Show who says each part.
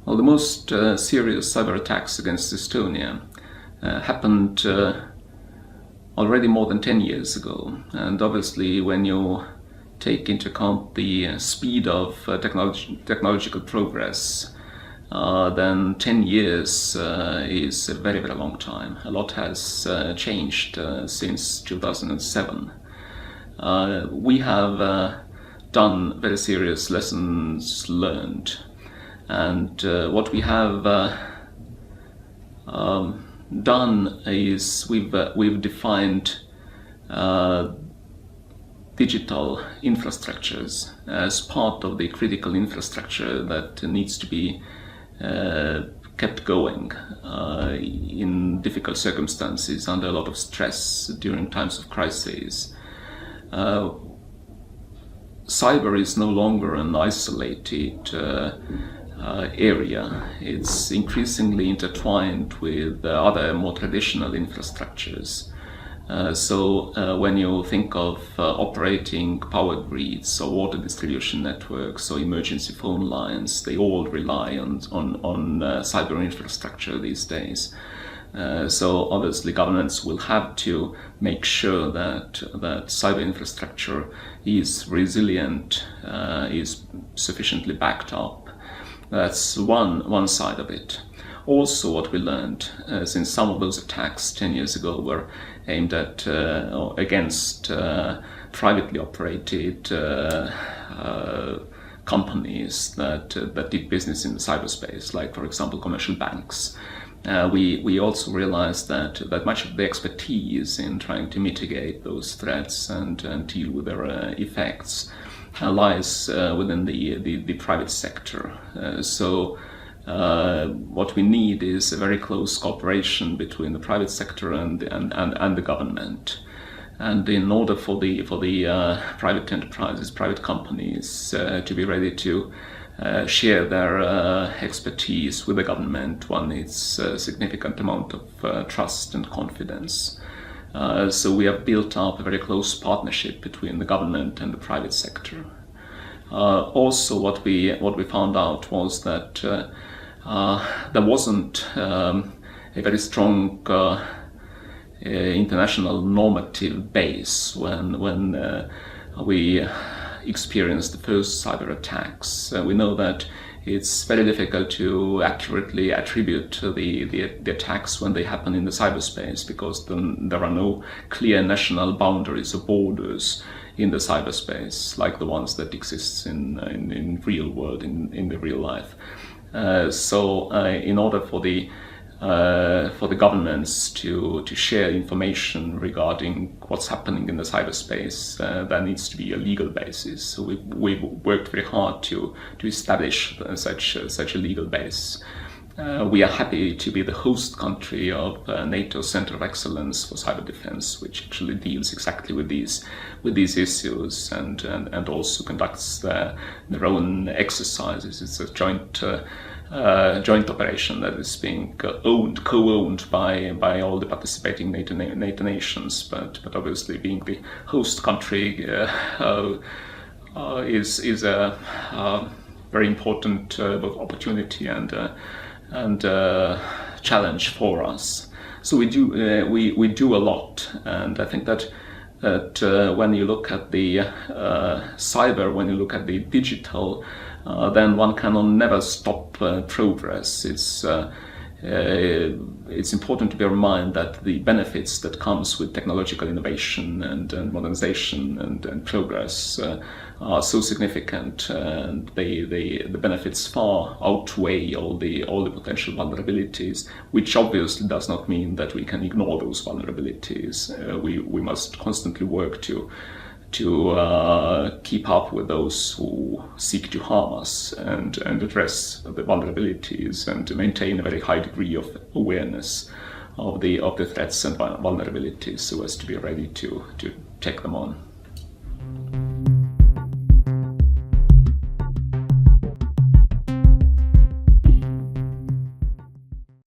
Speaker 1: Well, the most serious cyber attacks against Estonia happened already more than 10 years ago. And obviously, when you take into account the speed of technological progress, then 10 years is a very, very long time. A lot has changed since 2007. We have done very serious lessons learned. And what we have done is we've defined digital infrastructures as part of the critical infrastructure that needs to be kept going in difficult circumstances, under a lot of stress during times of crises. Cyber is no longer an isolated area. It's increasingly intertwined with other more traditional infrastructures. So when you think of operating power grids or water distribution networks or emergency phone lines, they all rely on cyber infrastructure these days. So obviously governments will have to make sure that cyber infrastructure is resilient, is sufficiently backed up. That's one side of it. Also, what we learned, since some of those attacks 10 years ago were aimed at or against privately operated companies that did business in the cyberspace, like, for example, commercial banks. We also realized that much of the expertise in trying to mitigate those threats and deal with their effects lies within the private sector. So what we need is a very close cooperation between the private sector and the government. And in order for the private enterprises, private companies to be ready to share their expertise with the government, one needs a significant amount of trust and confidence. So we have built up a very close partnership between the government and the private sector. Also, what we found out was that there wasn't a very strong international normative base when we experienced the first cyber attacks. We know that it's very difficult to accurately attribute the attacks when they happen in the cyberspace, because then there are no clear national boundaries or borders in the cyberspace like the ones that exist in real world, in the real life. So in order for the governments to share information regarding what's happening in the cyberspace, there needs to be a legal basis. So we've worked very hard to establish such a legal base. We are happy to be the host country of NATO Center of Excellence for Cyber Defense, which actually deals exactly with these issues and also conducts their own exercises. It's a joint operation that is being co-owned by all the participating NATO nations, but obviously being the host country is a very important both opportunity and challenge for us. So we do a lot, and I think that when you look at the cyber, when you look at the digital, then one can never stop progress. It's important to bear in mind that the benefits that comes with technological innovation and modernization and progress are so significant, and the benefits far outweigh all the potential vulnerabilities, which obviously does not mean that we can ignore those vulnerabilities. We must constantly work to keep up with those who seek to harm us and address the vulnerabilities and to maintain a very high degree of awareness of the threats and vulnerabilities so as to be ready to take them on.